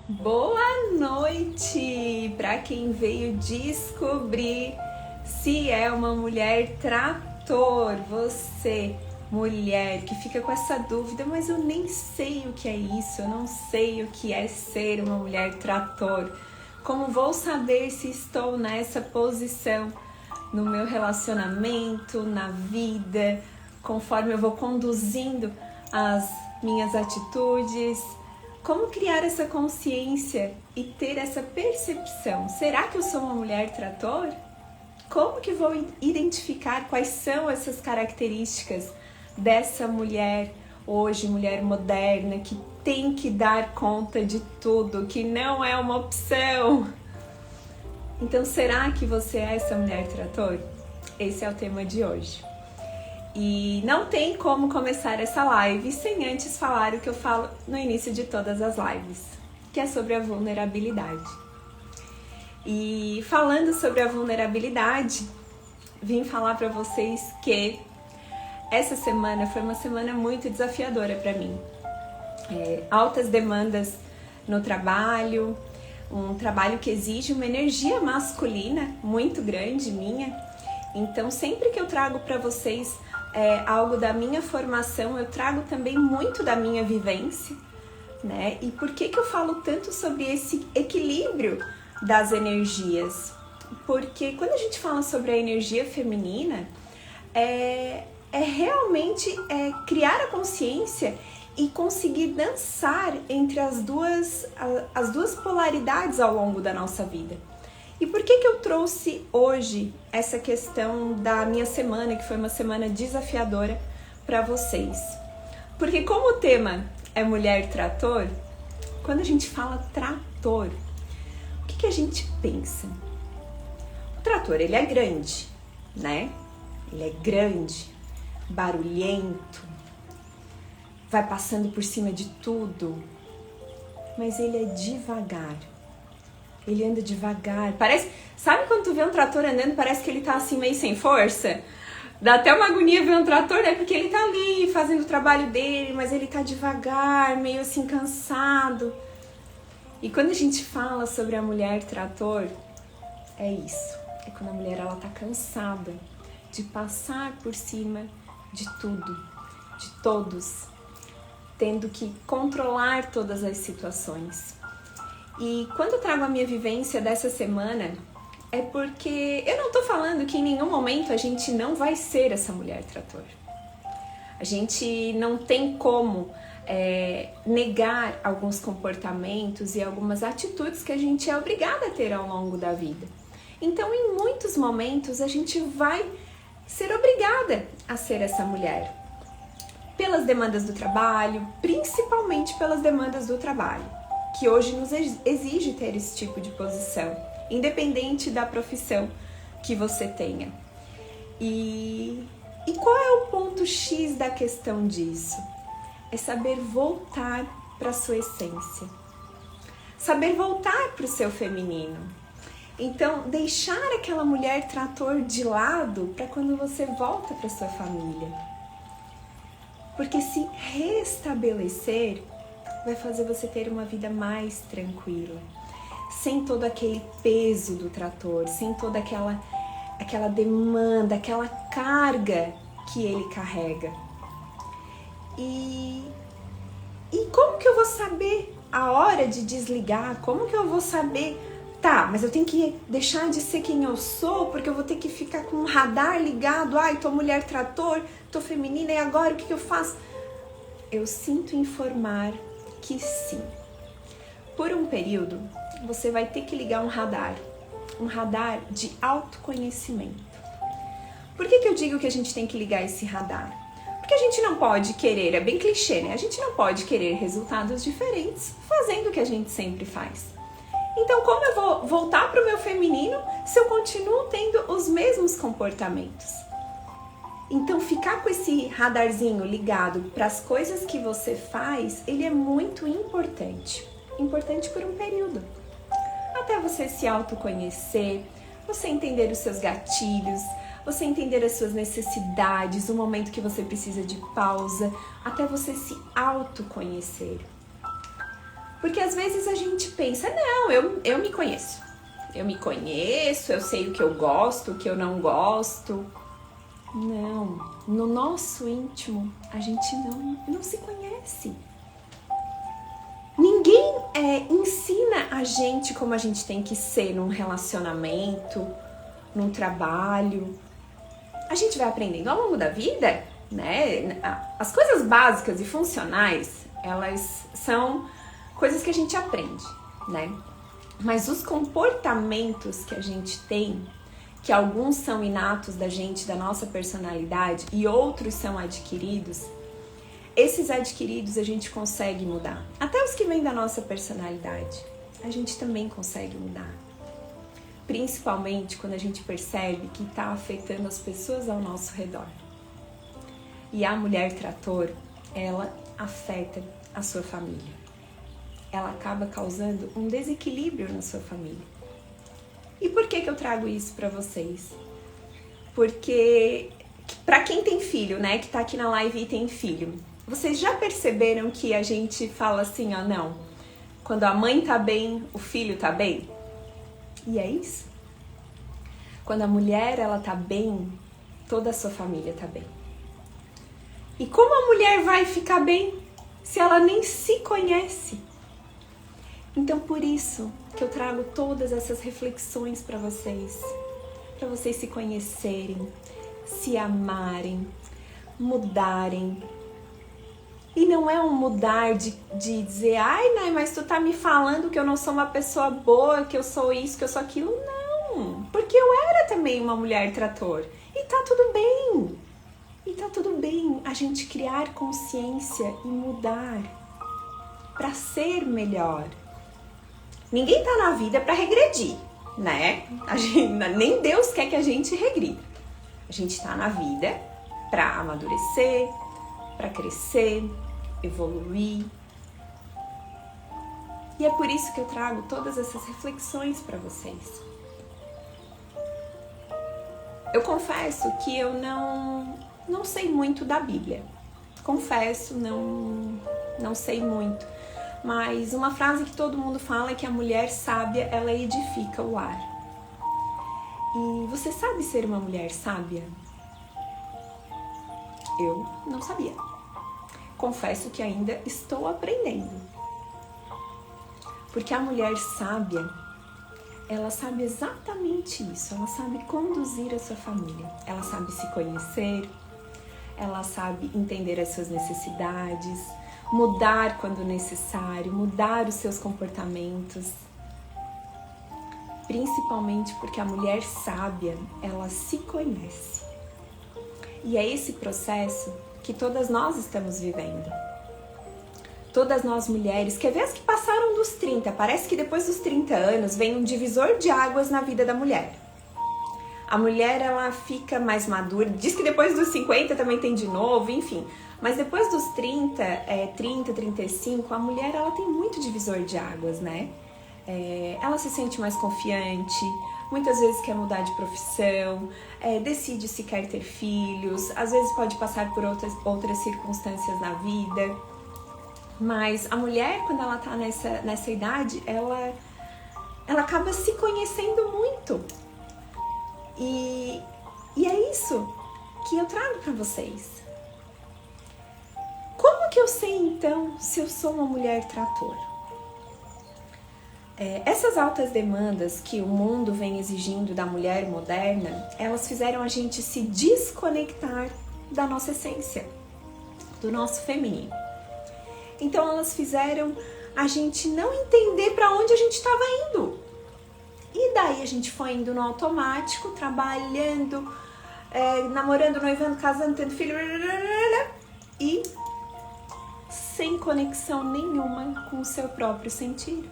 Boa noite para quem veio descobrir se é uma mulher trator. Você, mulher, que fica com essa dúvida, mas eu nem sei o que é isso, eu não sei o que é ser uma mulher trator. Como vou saber se estou nessa posição no meu relacionamento, na vida, conforme eu vou conduzindo as minhas atitudes? Como criar essa consciência e ter essa percepção? Será que eu sou uma mulher trator? Como que vou identificar quais são essas características dessa mulher hoje, mulher moderna, que tem que dar conta de tudo, que não é uma opção? Então, será que você é essa mulher trator? Esse é o tema de hoje. E não tem como começar essa live sem antes falar o que eu falo no início de todas as lives, que é sobre a vulnerabilidade. E falando sobre a vulnerabilidade, vim falar para vocês que essa semana foi uma semana muito desafiadora para mim. Altas demandas no trabalho, um trabalho que exige uma energia masculina muito grande minha. Então, sempre que eu trago para vocês algo da minha formação, eu trago também muito da minha vivência, né? E por que eu falo tanto sobre esse equilíbrio das energias? Porque quando a gente fala sobre a energia feminina, é realmente criar a consciência e conseguir dançar entre as duas polaridades ao longo da nossa vida. E por que eu trouxe hoje essa questão da minha semana, que foi uma semana desafiadora para vocês? Porque como o tema é mulher trator, quando a gente fala trator, o que a gente pensa? O trator, ele é grande, né? Ele é grande, barulhento, vai passando por cima de tudo, mas ele é devagar. Ele anda devagar, parece... Sabe quando tu vê um trator andando, parece que ele tá assim meio sem força? Dá até uma agonia ver um trator, né? Porque ele tá ali fazendo o trabalho dele, mas ele tá devagar, meio assim cansado. E quando a gente fala sobre a mulher trator, é isso. É quando a mulher, ela tá cansada de passar por cima de tudo, de todos, tendo que controlar todas as situações. E quando eu trago a minha vivência dessa semana, é porque eu não tô falando que em nenhum momento a gente não vai ser essa mulher trator. A gente não tem como negar alguns comportamentos e algumas atitudes que a gente é obrigada a ter ao longo da vida. Então, em muitos momentos, a gente vai ser obrigada a ser essa mulher. Pelas demandas do trabalho, principalmente pelas demandas do trabalho, que hoje nos exige ter esse tipo de posição, independente da profissão que você tenha. E qual é o ponto X da questão disso? É saber voltar para a sua essência. Saber voltar para o seu feminino. Então, deixar aquela mulher trator de lado para quando você volta para sua família. Porque se restabelecer vai fazer você ter uma vida mais tranquila, sem todo aquele peso do trator, sem toda aquela demanda, aquela carga que ele carrega. E como que eu vou saber a hora de desligar? Como que eu vou saber? Tá, mas eu tenho que deixar de ser quem eu sou, porque eu vou ter que ficar com um radar ligado. Ai, tô mulher trator, tô feminina, e agora o que eu faço? Eu sinto informar que sim. Por um período, você vai ter que ligar um radar de autoconhecimento. Por que eu digo que a gente tem que ligar esse radar? Porque a gente não pode querer, é bem clichê, né? A gente não pode querer resultados diferentes fazendo o que a gente sempre faz. Então, como eu vou voltar para o meu feminino se eu continuo tendo os mesmos comportamentos? Então, ficar com esse radarzinho ligado para as coisas que você faz, ele é muito importante. Importante por um período. Até você se autoconhecer, você entender os seus gatilhos, você entender as suas necessidades, o momento que você precisa de pausa, até você se autoconhecer. Porque às vezes a gente pensa, não, eu me conheço. Eu me conheço, eu sei o que eu gosto, o que eu não gosto. Não, no nosso íntimo a gente não se conhece. Ninguém ensina a gente como a gente tem que ser num relacionamento, num trabalho. A gente vai aprendendo ao longo da vida, né? As coisas básicas e funcionais, elas são coisas que a gente aprende, né? Mas os comportamentos que a gente tem, que alguns são inatos da gente, da nossa personalidade, e outros são adquiridos, esses adquiridos a gente consegue mudar. Até os que vêm da nossa personalidade, a gente também consegue mudar. Principalmente quando a gente percebe que está afetando as pessoas ao nosso redor. E a mulher trator, ela afeta a sua família. Ela acaba causando um desequilíbrio na sua família. E por que eu trago isso para vocês? Porque para quem tem filho, né, que tá aqui na live e tem filho, vocês já perceberam que a gente fala assim, ó, não, quando a mãe tá bem, o filho tá bem? E é isso. Quando a mulher, ela tá bem, toda a sua família tá bem. E como a mulher vai ficar bem se ela nem se conhece? Então, por isso que eu trago todas essas reflexões para vocês se conhecerem, se amarem, mudarem. E não é um mudar de dizer, ai, Nai, mas tu tá me falando que eu não sou uma pessoa boa, que eu sou isso, que eu sou aquilo. Não, porque eu era também uma mulher trator. E tá tudo bem. E tá tudo bem a gente criar consciência e mudar para ser melhor. Ninguém tá na vida para regredir, né? Nem Deus quer que a gente regrida. A gente tá na vida para amadurecer, para crescer, evoluir. E é por isso que eu trago todas essas reflexões para vocês. Eu confesso que eu não sei muito da Bíblia. Confesso, não sei muito. Mas uma frase que todo mundo fala é que a mulher sábia, ela edifica o lar. E você sabe ser uma mulher sábia? Eu não sabia. Confesso que ainda estou aprendendo. Porque a mulher sábia, ela sabe exatamente isso. Ela sabe conduzir a sua família. Ela sabe se conhecer. Ela sabe entender as suas necessidades. Mudar quando necessário. Mudar os seus comportamentos. Principalmente porque a mulher sábia, ela se conhece. E é esse processo que todas nós estamos vivendo. Todas nós mulheres, quer ver as que passaram dos 30, parece que depois dos 30 anos vem um divisor de águas na vida da mulher. A mulher, ela fica mais madura, diz que depois dos 50 também tem de novo, enfim. Mas depois dos 30, 35, a mulher, ela tem muito divisor de águas, né? Ela se sente mais confiante, muitas vezes quer mudar de profissão, decide se quer ter filhos, às vezes pode passar por outras circunstâncias na vida. Mas a mulher, quando ela tá nessa idade, ela acaba se conhecendo muito. E é isso que eu trago para vocês. Como que eu sei, então, se eu sou uma mulher trator? Essas altas demandas que o mundo vem exigindo da mulher moderna, elas fizeram a gente se desconectar da nossa essência, do nosso feminino. Então elas fizeram a gente não entender para onde a gente estava indo. E daí a gente foi indo no automático, trabalhando, namorando, noivando, casando, tendo filho, e sem conexão nenhuma com o seu próprio sentir.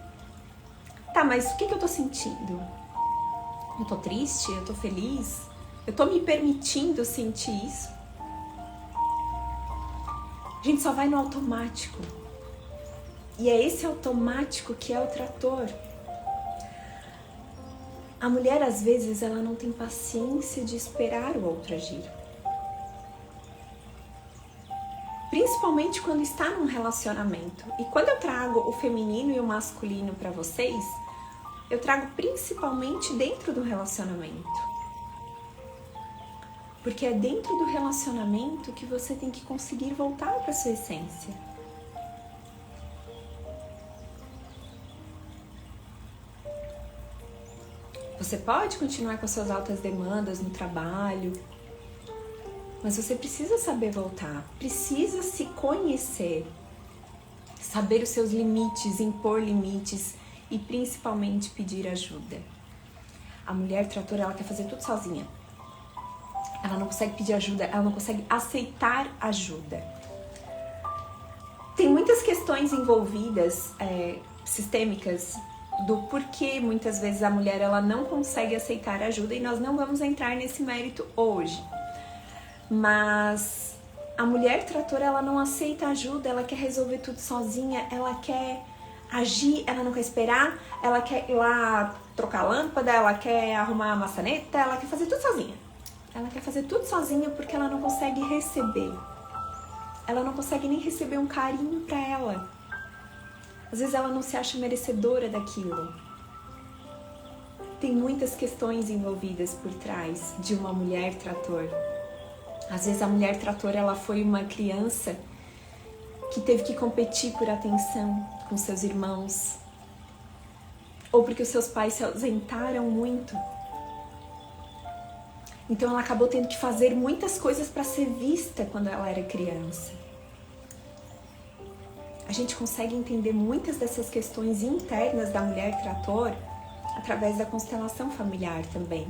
Tá, mas o que eu tô sentindo? Eu tô triste? Eu tô feliz? Eu tô me permitindo sentir isso? A gente só vai no automático. E é esse automático que é o trator. A mulher, às vezes, ela não tem paciência de esperar o outro agir. principalmente quando está num relacionamento. E quando eu trago o feminino e o masculino para vocês, eu trago principalmente dentro do relacionamento. Porque é dentro do relacionamento que você tem que conseguir voltar para sua essência. Você pode continuar com as suas altas demandas no trabalho, mas você precisa saber voltar, precisa se conhecer, saber os seus limites, impor limites e principalmente pedir ajuda. A mulher tratora, ela quer fazer tudo sozinha. Ela não consegue pedir ajuda, ela não consegue aceitar ajuda. Tem muitas questões envolvidas, sistêmicas, do porquê muitas vezes a mulher ela não consegue aceitar ajuda, e nós não vamos entrar nesse mérito hoje. Mas a mulher tratora, ela não aceita ajuda, ela quer resolver tudo sozinha, ela quer agir, ela não quer esperar, ela quer ir lá trocar a lâmpada, ela quer arrumar a maçaneta, ela quer fazer tudo sozinha. Ela quer fazer tudo sozinha porque ela não consegue receber. Ela não consegue nem receber um carinho pra ela. Às vezes ela não se acha merecedora daquilo. Tem muitas questões envolvidas por trás de uma mulher trator. Às vezes a mulher trator, ela foi uma criança que teve que competir por atenção com seus irmãos. Ou porque os seus pais se ausentaram muito. Então ela acabou tendo que fazer muitas coisas para ser vista quando ela era criança. A gente consegue entender muitas dessas questões internas da mulher trator através da constelação familiar também.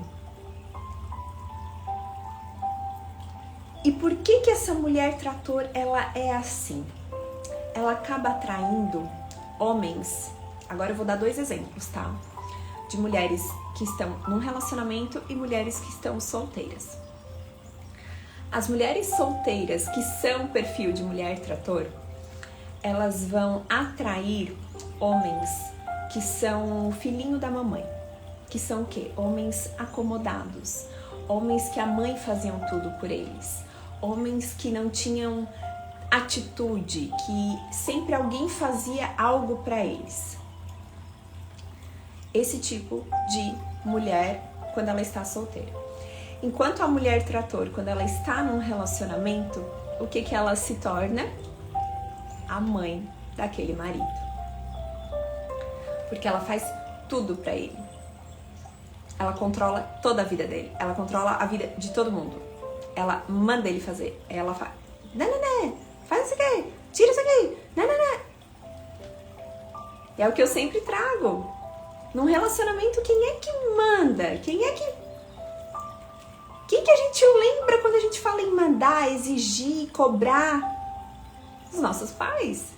E por que essa mulher trator ela é assim? Ela acaba atraindo homens. Agora eu vou dar 2 exemplos, tá? De mulheres que estão num relacionamento e mulheres que estão solteiras. As mulheres solteiras que são perfil de mulher trator, elas vão atrair homens que são o filhinho da mamãe. Que são o quê? Homens acomodados. Homens que a mãe faziam tudo por eles. Homens que não tinham atitude, que sempre alguém fazia algo para eles. Esse tipo de mulher quando ela está solteira. Enquanto a mulher trator, quando ela está num relacionamento, o que ela se torna? A mãe daquele marido. Porque ela faz tudo pra ele. Ela controla toda a vida dele. Ela controla a vida de todo mundo. Ela manda ele fazer. Ela faz, não, faz isso aqui, tira isso aqui, não. É o que eu sempre trago. Num relacionamento, quem é que manda? Quem que a gente lembra quando a gente fala em mandar, exigir, cobrar? Os nossos pais.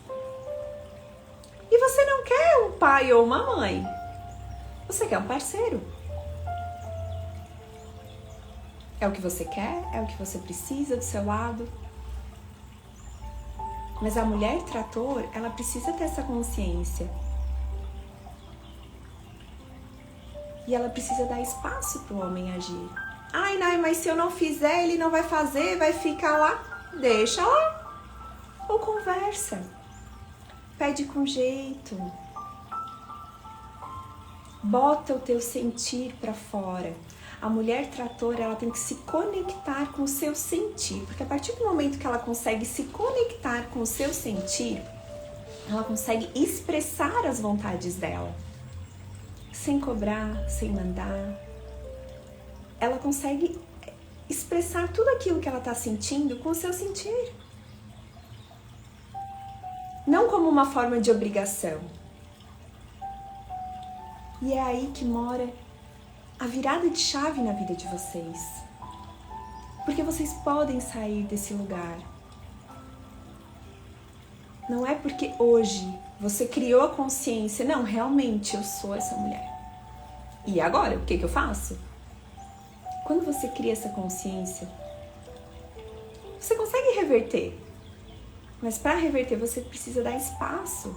E você não quer um pai ou uma mãe. Você quer um parceiro. É o que você quer, é o que você precisa do seu lado. Mas a mulher trator, ela precisa ter essa consciência. E ela precisa dar espaço para o homem agir. Ai, não, mas se eu não fizer, ele não vai fazer, vai ficar lá. Deixa lá. Ou conversa. Pede com jeito. Bota o teu sentir para fora. A mulher trator, ela tem que se conectar com o seu sentir. Porque a partir do momento que ela consegue se conectar com o seu sentir, ela consegue expressar as vontades dela. Sem cobrar, sem mandar. Ela consegue expressar tudo aquilo que ela está sentindo com o seu sentir. Não como uma forma de obrigação. E é aí que mora a virada de chave na vida de vocês. Porque vocês podem sair desse lugar. Não é porque hoje você criou a consciência, não, realmente eu sou essa mulher. E agora, o que eu faço? Quando você cria essa consciência, você consegue reverter. Mas para reverter, você precisa dar espaço.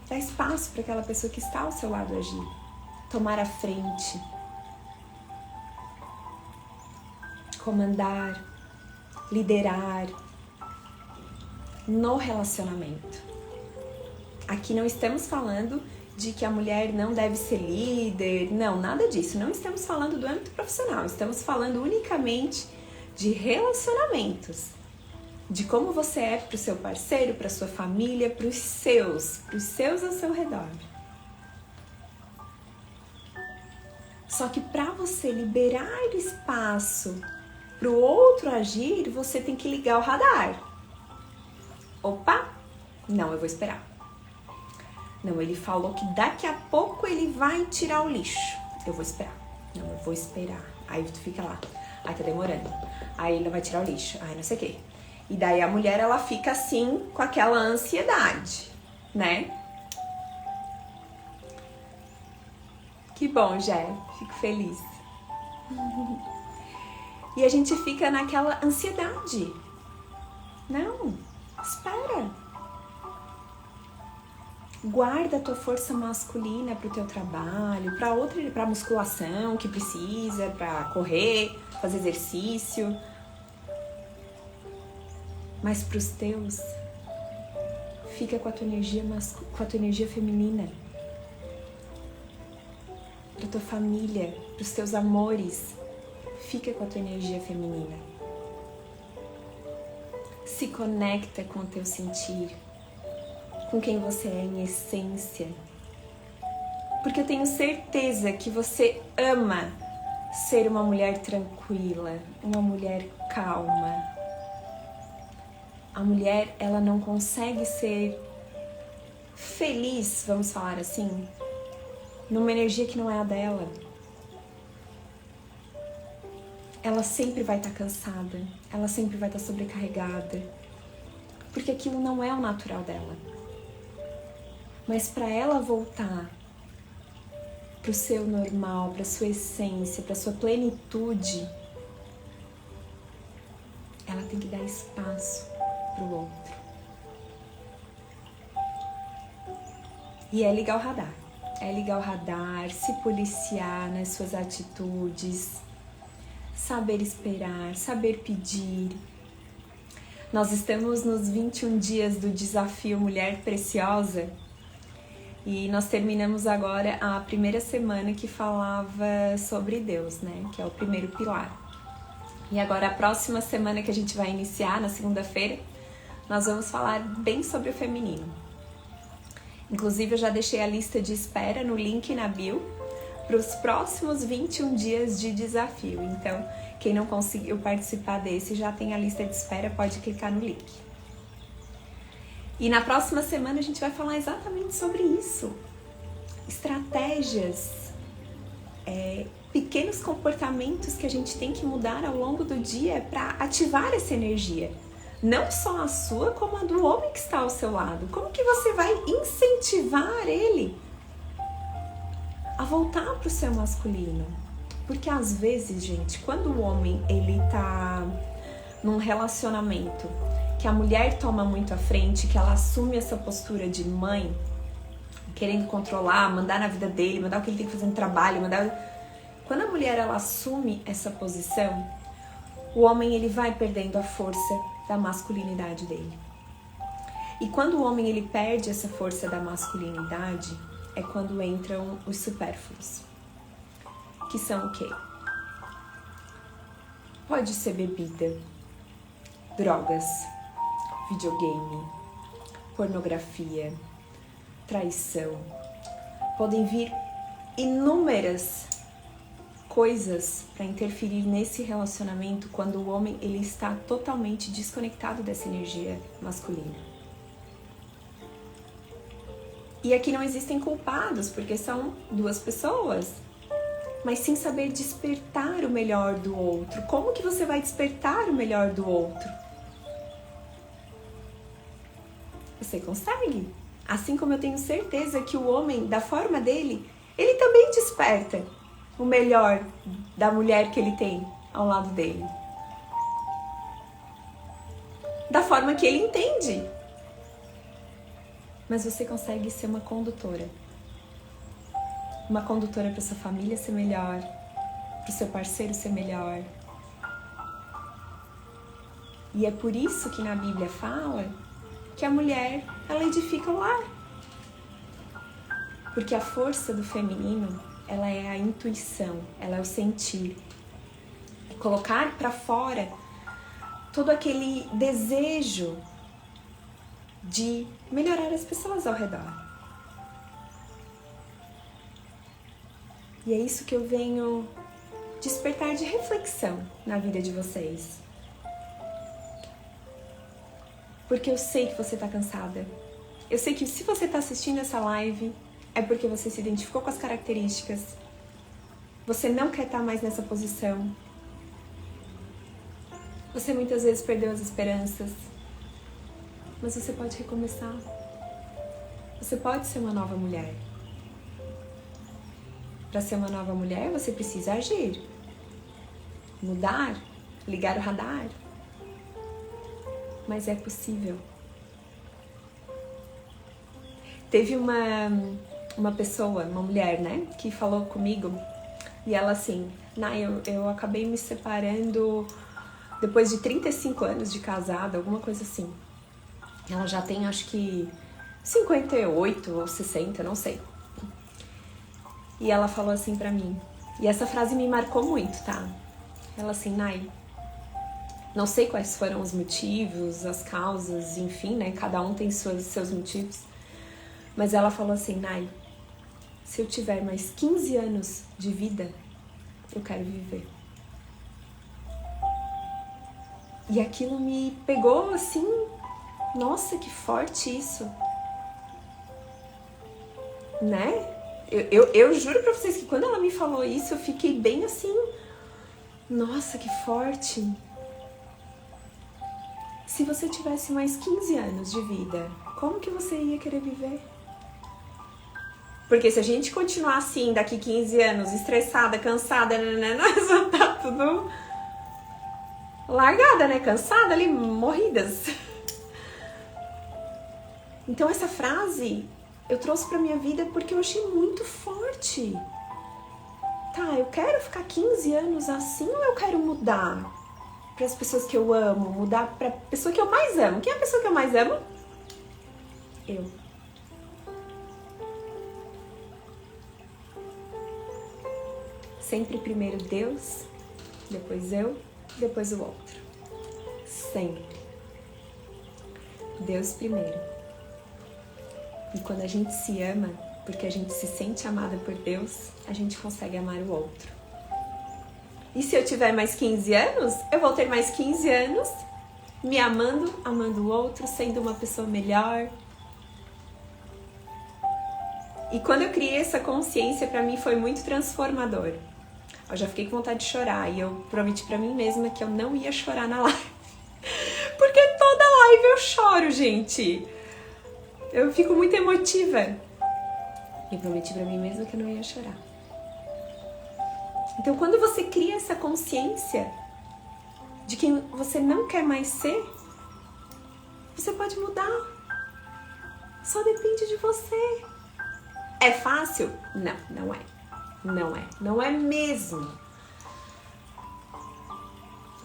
Dar espaço para aquela pessoa que está ao seu lado agir. Tomar a frente. Comandar. Liderar. no relacionamento. Aqui não estamos falando de que a mulher não deve ser líder, não, nada disso. Não estamos falando do âmbito profissional, estamos falando unicamente de relacionamentos. De como você é para o seu parceiro, para a sua família, para os seus ao seu redor. Só que para você liberar espaço para o outro agir, você tem que ligar o radar. Opa, não, eu vou esperar. Não, ele falou que daqui a pouco ele vai tirar o lixo. Eu vou esperar. Não, eu vou esperar. Aí tu fica lá. Ai, tá demorando. Aí ele não vai tirar o lixo. Ai, não sei o quê. E daí a mulher, ela fica assim, com aquela ansiedade, né? Que bom, Jé. Fico feliz. E a gente fica naquela ansiedade. Não, espera. Guarda a tua força masculina pro teu trabalho, pra musculação que precisa, pra correr, fazer exercício. Mas pros teus, fica com a tua energia feminina. Pra tua família, pros teus amores, fica com a tua energia feminina. Se conecta com o teu sentir, com quem você é em essência. Porque eu tenho certeza que você ama ser uma mulher tranquila, uma mulher calma. A mulher, ela não consegue ser feliz, vamos falar assim, numa energia que não é a dela. Ela sempre vai estar cansada, ela sempre vai estar sobrecarregada, porque aquilo não é o natural dela. Mas para ela voltar para o seu normal, para a sua essência, para a sua plenitude, ela tem que dar espaço para o outro. E é ligar o radar. É ligar o radar, se policiar nas suas atitudes, saber esperar, saber pedir. Nós estamos nos 21 dias do desafio Mulher Preciosa e nós terminamos agora a primeira semana que falava sobre Deus, né? Que é o primeiro pilar. E agora a próxima semana que a gente vai iniciar, na segunda-feira, nós vamos falar bem sobre o feminino. Inclusive eu já deixei a lista de espera no link na bio para os próximos 21 dias de desafio. Então, quem não conseguiu participar desse já tem a lista de espera, pode clicar no link. E na próxima semana a gente vai falar exatamente sobre isso. Estratégias, pequenos comportamentos que a gente tem que mudar ao longo do dia para ativar essa energia. Não só a sua, como a do homem que está ao seu lado. Como que você vai incentivar ele a voltar para o seu masculino? Porque às vezes, gente, quando o homem ele tá num relacionamento que a mulher toma muito à frente, que ela assume essa postura de mãe, querendo controlar, mandar na vida dele, mandar o que ele tem que fazer no trabalho, Quando a mulher ela assume essa posição, o homem ele vai perdendo a força da masculinidade dele. E quando o homem ele perde essa força da masculinidade, é quando entram os supérfluos. Que são o quê? Pode ser bebida, drogas, videogame, pornografia, traição. Podem vir inúmeras coisas para interferir nesse relacionamento quando o homem ele está totalmente desconectado dessa energia masculina. E aqui não existem culpados, porque são duas pessoas, mas sem saber despertar o melhor do outro. Como que você vai despertar o melhor do outro? Você consegue? Assim como eu tenho certeza que o homem, da forma dele, ele também desperta o melhor da mulher que ele tem ao lado dele. Da forma que ele entende. Mas você consegue ser uma condutora. Uma condutora para sua família ser melhor, para o seu parceiro ser melhor. E é por isso que na Bíblia fala que a mulher, ela edifica o lar. Porque a força do feminino, ela é a intuição, ela é o sentir. Colocar para fora todo aquele desejo de melhorar as pessoas ao redor. E é isso que eu venho despertar de reflexão na vida de vocês. Porque eu sei que você tá cansada. Eu sei que se você tá assistindo essa live, é porque você se identificou com as características. Você não quer estar mais nessa posição. Você muitas vezes perdeu as esperanças. Mas você pode recomeçar. Você pode ser uma nova mulher. Para ser uma nova mulher, você precisa agir. Mudar, ligar o radar. Mas é possível. Teve uma pessoa, uma mulher, né, que falou comigo, e ela assim, eu acabei me separando depois de 35 anos de casada, alguma coisa assim. Ela já tem, acho que 58 ou 60, não sei. E ela falou assim pra mim, e essa frase me marcou muito, tá? Ela assim, Nai, não sei quais foram os motivos, as causas, enfim, né? Cada um tem seus motivos. Mas ela falou assim, Nai, se eu tiver mais 15 anos de vida, eu quero viver. E aquilo me pegou assim, nossa, que forte isso. Né? Eu juro pra vocês que quando ela me falou isso, eu fiquei bem assim, nossa, que forte. Se você tivesse mais 15 anos de vida, como que você ia querer viver? Porque se a gente continuar assim, daqui 15 anos, estressada, cansada, nós vamos estar tudo largada, né? Cansada ali, morridas. Então essa frase eu trouxe pra minha vida porque eu achei muito forte. Tá, eu quero ficar 15 anos assim ou eu quero mudar para as pessoas que eu amo, mudar pra pessoa que eu mais amo? Quem é a pessoa que eu mais amo? Eu. Sempre primeiro Deus, depois eu, depois o outro. Sempre. Deus primeiro. E quando a gente se ama, porque a gente se sente amada por Deus, a gente consegue amar o outro. E se eu tiver mais 15 anos, eu vou ter mais 15 anos me amando, amando o outro, sendo uma pessoa melhor. E quando eu criei essa consciência, pra mim foi muito transformador. Eu já fiquei com vontade de chorar e eu prometi pra mim mesma que eu não ia chorar na live. Porque toda live eu choro, gente. Eu fico muito emotiva. E prometi pra mim mesma que eu não ia chorar. Então, quando você cria essa consciência de quem você não quer mais ser, você pode mudar. Só depende de você. É fácil? Não, não é. Não é. Não é mesmo.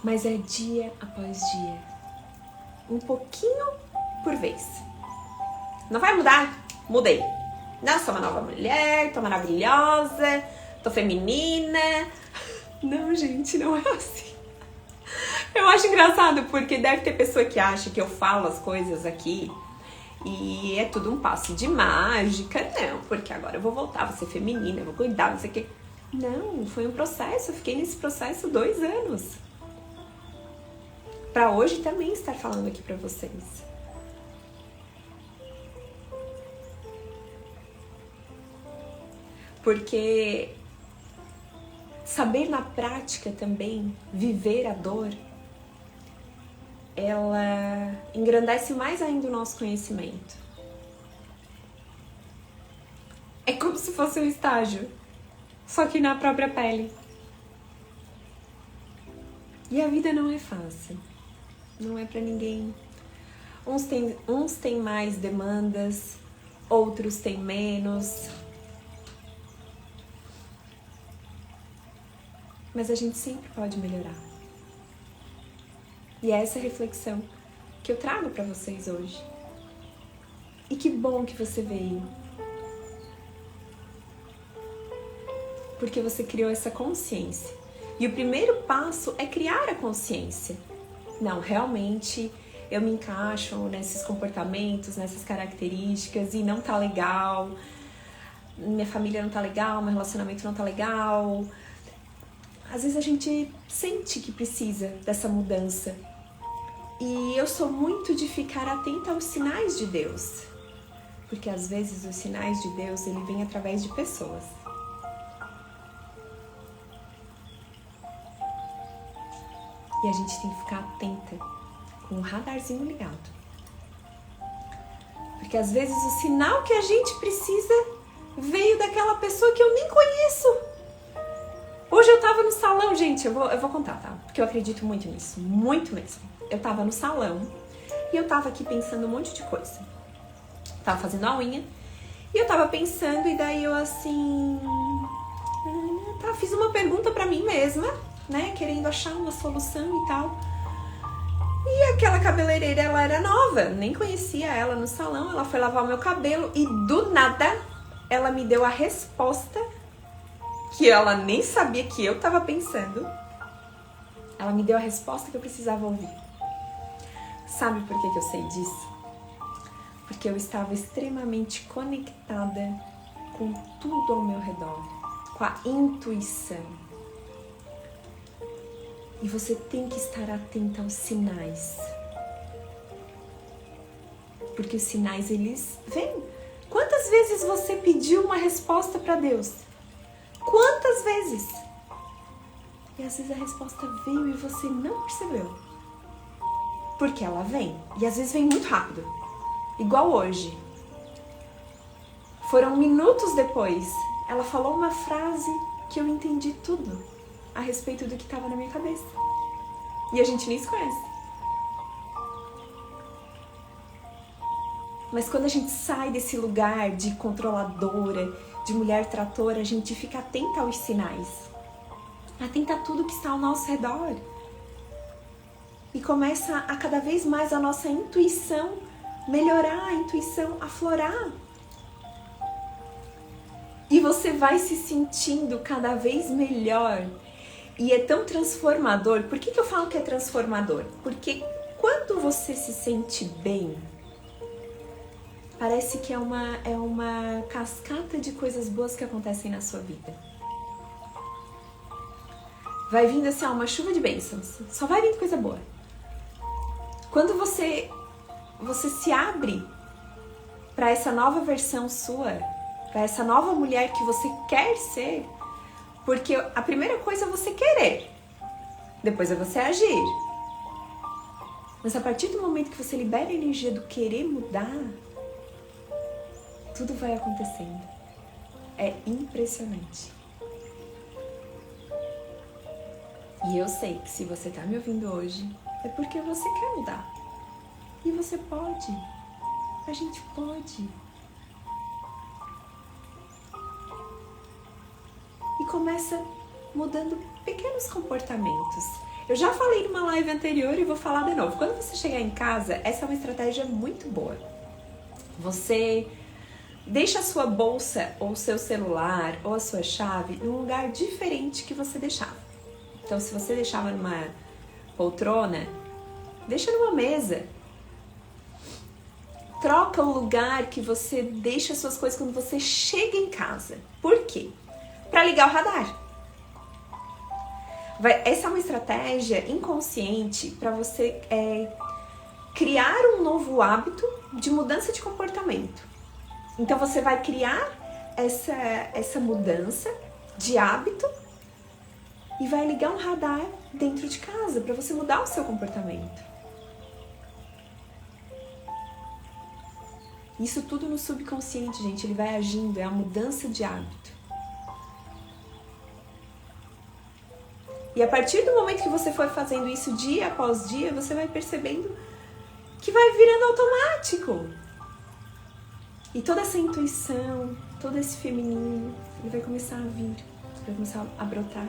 Mas é dia após dia. Um pouquinho por vez. Não vai mudar? Mudei. Não, sou uma nova mulher, tô maravilhosa, tô feminina. Não, gente, não é assim. Eu acho engraçado porque deve ter pessoa que acha que eu falo as coisas aqui e é tudo um passo de mágica. Não, porque agora eu vou voltar, vou ser feminina, eu vou cuidar, não sei o quê. Não, foi um processo, eu fiquei nesse processo 2 anos. Pra hoje também estar falando aqui pra vocês. Porque saber na prática também, viver a dor, ela engrandece mais ainda o nosso conhecimento. É como se fosse um estágio, só que na própria pele. E a vida não é fácil, não é pra ninguém. Uns têm mais demandas, outros têm menos. Mas a gente sempre pode melhorar. E é essa reflexão que eu trago para vocês hoje. E que bom que você veio. Porque você criou essa consciência. E o primeiro passo é criar a consciência. Não, realmente eu me encaixo nesses comportamentos, nessas características e não tá legal. Minha família não tá legal, meu relacionamento não tá legal. Às vezes a gente sente que precisa dessa mudança. E eu sou muito de ficar atenta aos sinais de Deus. Porque às vezes os sinais de Deus, ele vem através de pessoas. E a gente tem que ficar atenta, com o radarzinho ligado. Porque às vezes o sinal que a gente precisa veio daquela pessoa que eu nem conheço. Hoje eu tava no salão, gente, eu vou contar, tá? Porque eu acredito muito nisso, muito mesmo. Eu tava no salão e eu tava aqui pensando um monte de coisa. Tava fazendo a unha e eu tava pensando e daí eu assim... fiz uma pergunta pra mim mesma, né? Querendo achar uma solução e tal. E aquela cabeleireira, ela era nova, nem conhecia ela no salão. Ela foi lavar o meu cabelo e do nada ela me deu a resposta que ela nem sabia que eu tava pensando. Ela me deu a resposta que eu precisava ouvir. Sabe por que eu sei disso? Porque eu estava extremamente conectada com tudo ao meu redor, com a intuição. E você tem que estar atenta aos sinais. Porque os sinais, eles vêm. Quantas vezes você pediu uma resposta para Deus? Quantas vezes? E às vezes a resposta veio e você não percebeu. Porque ela vem. E às vezes vem muito rápido. Igual hoje. Foram minutos depois. Ela falou uma frase que eu entendi tudo a respeito do que estava na minha cabeça. E a gente nem se conhece. Mas quando a gente sai desse lugar de controladora, de mulher tratora, a gente fica atenta aos sinais. Atenta a tudo que está ao nosso redor. E começa a cada vez mais a nossa intuição melhorar, a intuição aflorar. E você vai se sentindo cada vez melhor. E é tão transformador. Por que eu falo que é transformador? Porque quando você se sente bem, parece que é uma cascata de coisas boas que acontecem na sua vida. Vai vindo assim, uma chuva de bênçãos. Só vai vindo coisa boa. Quando você se abre para essa nova versão sua, para essa nova mulher que você quer ser, porque a primeira coisa é você querer, depois é você agir. Mas a partir do momento que você libera a energia do querer mudar, tudo vai acontecendo. É impressionante. E eu sei que se você tá me ouvindo hoje, é porque você quer mudar. E você pode. A gente pode. E começa mudando pequenos comportamentos. Eu já falei numa live anterior e vou falar de novo. Quando você chegar em casa, essa é uma estratégia muito boa. Você deixa a sua bolsa, ou seu celular, ou a sua chave num lugar diferente que você deixava. Então, se você deixava numa poltrona, deixa numa mesa. Troca o lugar que você deixa as suas coisas quando você chega em casa. Por quê? Para ligar o radar. Essa é uma estratégia inconsciente para você criar um novo hábito de mudança de comportamento. Então você vai criar essa mudança de hábito e vai ligar um radar dentro de casa para você mudar o seu comportamento. Isso tudo no subconsciente, gente, ele vai agindo, é a mudança de hábito. E a partir do momento que você for fazendo isso dia após dia, você vai percebendo que vai virando automático. E toda essa intuição, todo esse feminino, ele vai começar a vir, vai começar a brotar.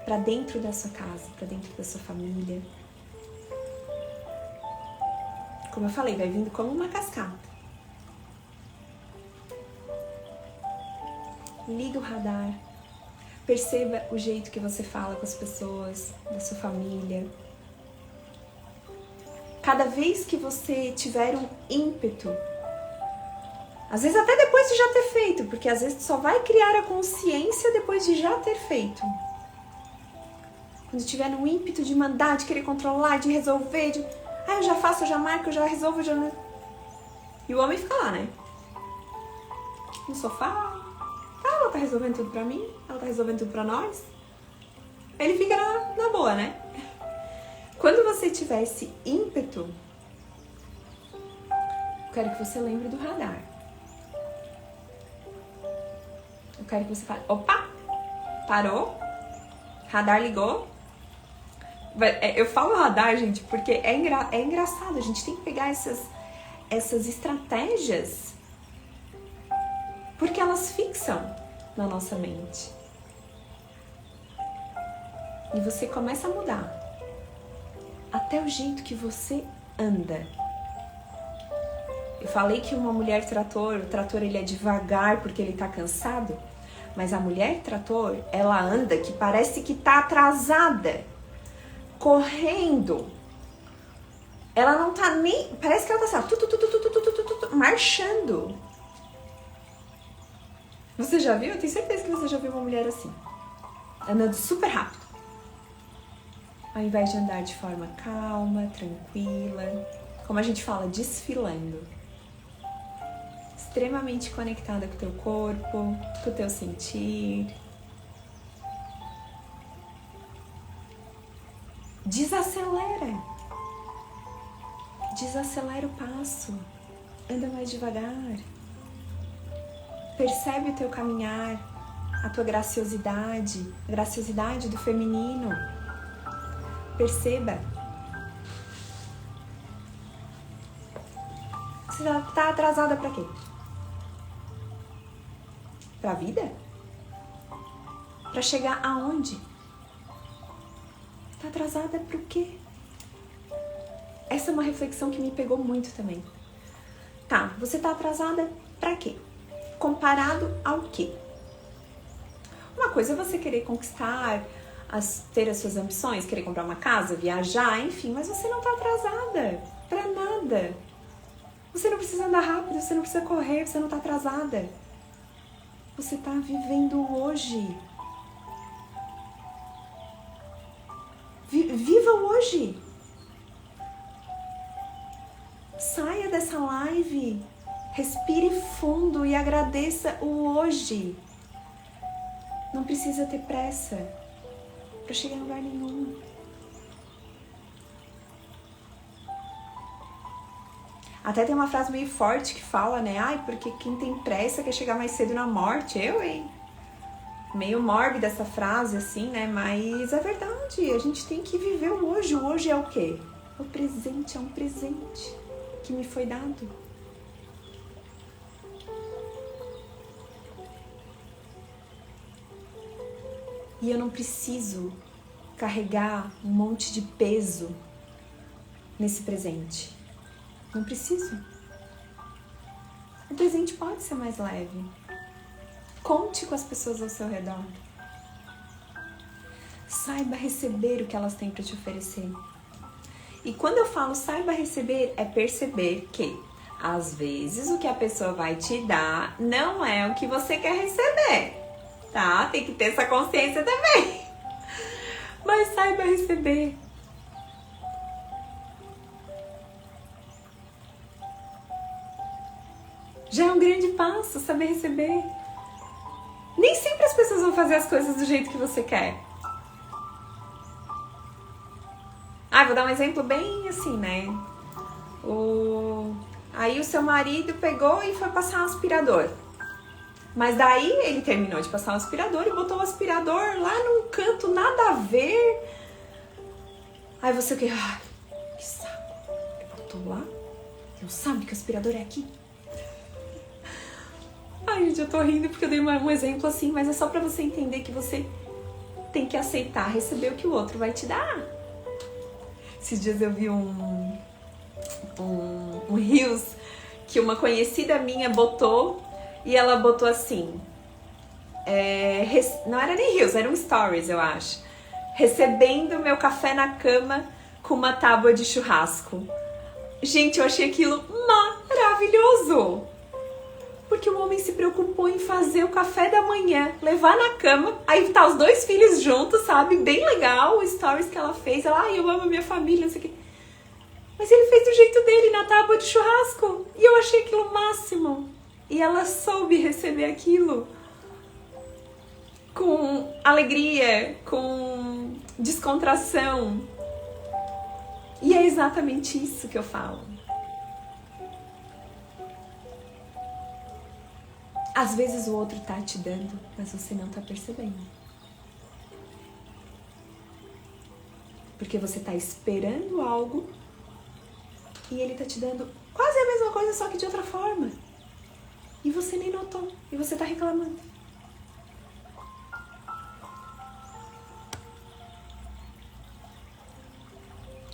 Para dentro da sua casa, para dentro da sua família. Como eu falei, vai vindo como uma cascata. Liga o radar. Perceba o jeito que você fala com as pessoas, da sua família. Cada vez que você tiver um ímpeto, às vezes até depois de já ter feito, porque às vezes só vai criar a consciência depois de já ter feito. Quando tiver um ímpeto de mandar, de querer controlar, de resolver, eu já faço, eu já marco, eu já resolvo, eu já... E o homem fica lá, né? No sofá. Ela tá resolvendo tudo pra mim, ela tá resolvendo tudo pra nós. Ele fica na boa, né? Quando você tiver esse ímpeto, eu quero que você lembre do radar. Eu quero que você fale, opa, parou, radar ligou. Eu falo radar, gente, porque é engraçado, a gente tem que pegar essas estratégias, porque elas fixam na nossa mente. E você começa a mudar. Até o jeito que você anda. Eu falei que uma mulher trator, o trator ele é devagar porque ele tá cansado, mas a mulher trator, ela anda que parece que tá atrasada, correndo. Ela não tá nem, parece que ela tá assim, marchando. Você já viu? Eu tenho certeza que você já viu uma mulher assim, andando super rápido. Ao invés de andar de forma calma, tranquila, como a gente fala, desfilando. Extremamente conectada com o teu corpo, com o teu sentir. Desacelera. Desacelera o passo. Anda mais devagar. Percebe o teu caminhar, a tua graciosidade, a graciosidade do feminino. Perceba. Você tá atrasada pra quê? Pra vida? Pra chegar aonde? Tá atrasada pro quê? Essa é uma reflexão que me pegou muito também. Tá, você tá atrasada pra quê? Comparado ao quê? Uma coisa é você querer conquistar, ter as suas ambições, querer comprar uma casa, viajar, enfim, mas você não tá atrasada pra nada. Você não precisa andar rápido, você não precisa correr, você não tá atrasada. Você tá vivendo hoje. Viva o hoje. Saia dessa live, respire fundo e agradeça o hoje. Não precisa ter pressa para chegar em lugar nenhum. Até tem uma frase meio forte que fala, né? Ai, porque quem tem pressa quer chegar mais cedo na morte. Eu, hein? Meio mórbida essa frase, assim, né? Mas é verdade, a gente tem que viver o hoje. O hoje é o quê? O presente, é um presente que me foi dado. E eu não preciso carregar um monte de peso nesse presente. Não preciso. O presente pode ser mais leve. Conte com as pessoas ao seu redor. Saiba receber o que elas têm para te oferecer. E quando eu falo saiba receber, é perceber que, às vezes, o que a pessoa vai te dar não é o que você quer receber. Tá? Tem que ter essa consciência também. Mas saiba receber. Já é um grande passo saber receber. Nem sempre as pessoas vão fazer as coisas do jeito que você quer. Vou dar um exemplo bem assim, né? Aí o seu marido pegou e foi passar um aspirador. Mas daí ele terminou de passar o aspirador e botou o aspirador lá num canto nada a ver. Aí você o quê? Ai, que saco. Ele botou lá? Não sabe que o aspirador é aqui? Ai, gente, eu tô rindo porque eu dei um exemplo assim, mas é só pra você entender que você tem que aceitar, receber o que o outro vai te dar. Esses dias eu vi um Reels que uma conhecida minha botou, e ela botou assim, não era nem Reels, era um Stories, eu acho, recebendo meu café na cama com uma tábua de churrasco. Gente, eu achei aquilo maravilhoso, porque o homem se preocupou em fazer o café da manhã, levar na cama, aí tá os dois filhos juntos, sabe, bem legal, o Stories que ela fez, ela, eu amo a minha família, não sei o que. Mas ele fez do jeito dele, na tábua de churrasco. E eu achei aquilo o máximo. E ela soube receber aquilo com alegria, com descontração. E é exatamente isso que eu falo. Às vezes o outro tá te dando, mas você não tá percebendo. Porque você tá esperando algo e ele tá te dando quase a mesma coisa, só que de outra forma. E você nem notou. E você tá reclamando.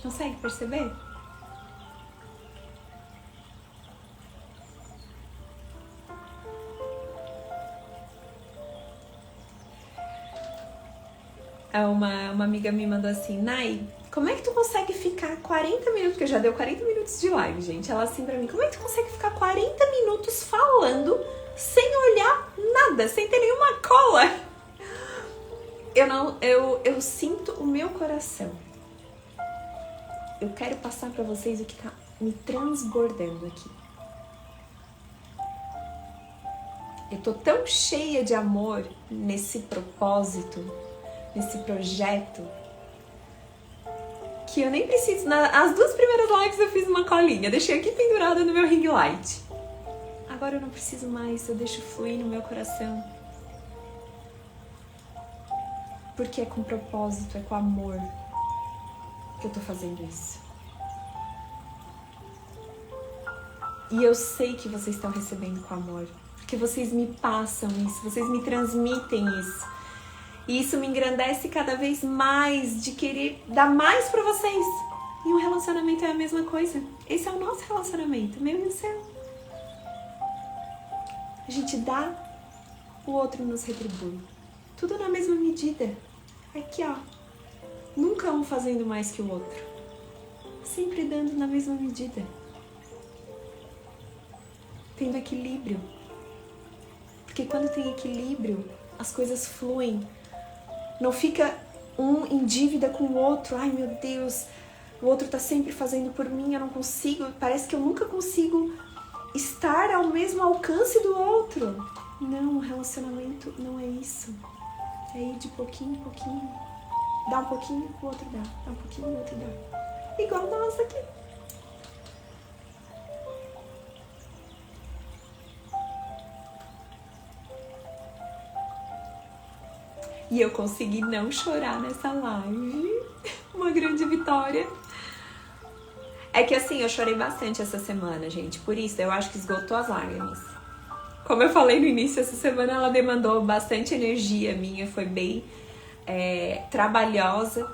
Consegue perceber? Uma amiga me mandou assim, Nai, como é que tu consegue ficar 40 minutos, porque já deu 40 minutos de live, gente. Ela assim pra mim, como é que tu consegue ficar 40 minutos falando sem olhar nada, sem ter nenhuma cola? Eu sinto o meu coração. Eu quero passar pra vocês o que tá me transbordando aqui. Eu tô tão cheia de amor nesse propósito, nesse projeto, que eu nem preciso. As 2 primeiras lives eu fiz uma colinha, deixei aqui pendurada no meu ring light. Agora eu não preciso mais, eu deixo fluir no meu coração. Porque é com propósito, é com amor que eu tô fazendo isso. E eu sei que vocês estão recebendo com amor, porque vocês me passam isso, vocês me transmitem isso. E isso me engrandece cada vez mais de querer dar mais pra vocês. E um relacionamento é a mesma coisa. Esse é o nosso relacionamento, meu e o seu. A gente dá, o outro nos retribui. Tudo na mesma medida. Aqui, ó. Nunca um fazendo mais que o outro. Sempre dando na mesma medida. Tendo equilíbrio. Porque quando tem equilíbrio, as coisas fluem. Não fica um em dívida com o outro. Ai, meu Deus, o outro tá sempre fazendo por mim, eu não consigo. Parece que eu nunca consigo estar ao mesmo alcance do outro. Não, o relacionamento não é isso. É ir de pouquinho em pouquinho. Dá um pouquinho, o outro dá. Dá um pouquinho, o outro dá. Igual nós aqui. E eu consegui não chorar nessa live. Uma grande vitória. É que assim, eu chorei bastante essa semana, gente. Por isso, eu acho que esgotou as lágrimas. Como eu falei no início, essa semana ela demandou bastante energia minha. Foi bem trabalhosa.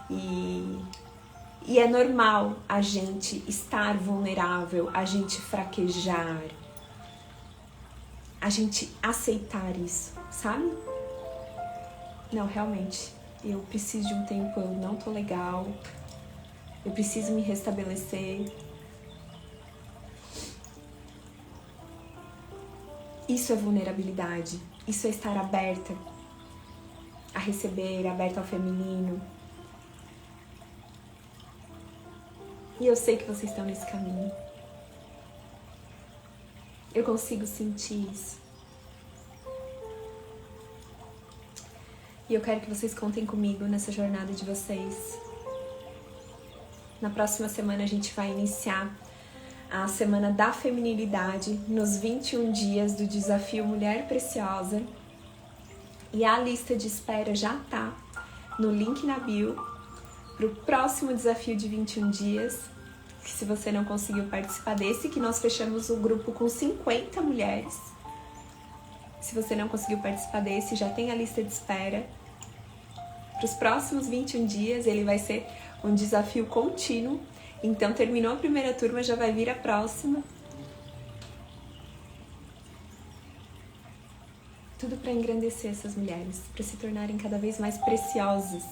E é normal a gente estar vulnerável, a gente fraquejar. A gente aceitar isso, sabe? Não, realmente, eu preciso de um tempo, eu não tô legal, eu preciso me restabelecer. Isso é vulnerabilidade, isso é estar aberta a receber, aberta ao feminino. E eu sei que vocês estão nesse caminho. Eu consigo sentir isso. E eu quero que vocês contem comigo nessa jornada de vocês. Na próxima semana a gente vai iniciar a Semana da Feminilidade, nos 21 dias do desafio Mulher Preciosa. E a lista de espera já tá no link na bio para o próximo desafio de 21 dias. Que se você não conseguiu participar desse, que nós fechamos o grupo com 50 mulheres. Se você não conseguiu participar desse, já tem a lista de espera. Para os próximos 21 dias, ele vai ser um desafio contínuo. Então terminou a primeira turma, já vai vir a próxima. Tudo para engrandecer essas mulheres, para se tornarem cada vez mais preciosas.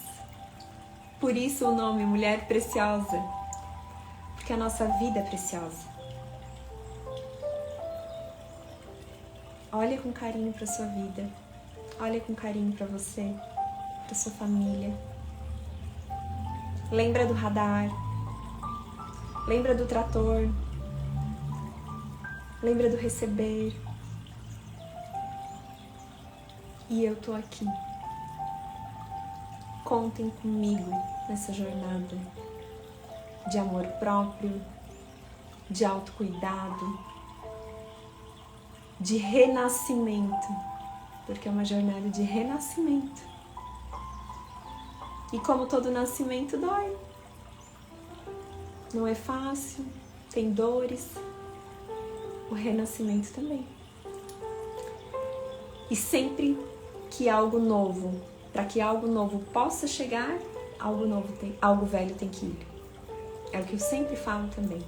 Por isso o nome Mulher Preciosa, porque a nossa vida é preciosa. Olha com carinho para sua vida, olha com carinho para você, para sua família. Lembra do radar, lembra do trator, lembra do receber. E eu tô aqui. Contem comigo nessa jornada de amor próprio, de autocuidado, de renascimento, porque é uma jornada de renascimento. E como todo nascimento dói, não é fácil, tem dores, o renascimento também. E sempre que algo novo, para que algo novo possa chegar, algo velho tem que ir. É o que eu sempre falo também.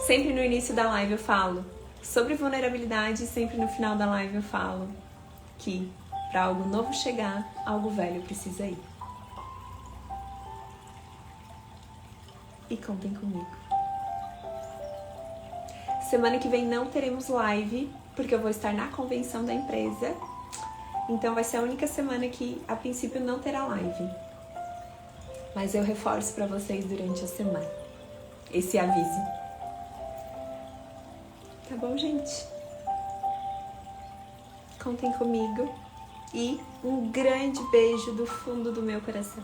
Sempre no início da live eu falo sobre vulnerabilidade e sempre no final da live eu falo que para algo novo chegar, algo velho precisa ir. E contem comigo. Semana que vem não teremos live, porque eu vou estar na convenção da empresa. Então vai ser a única semana que, a princípio, não terá live. Mas eu reforço para vocês durante a semana esse aviso. Tá bom, gente? Contem comigo. E um grande beijo do fundo do meu coração.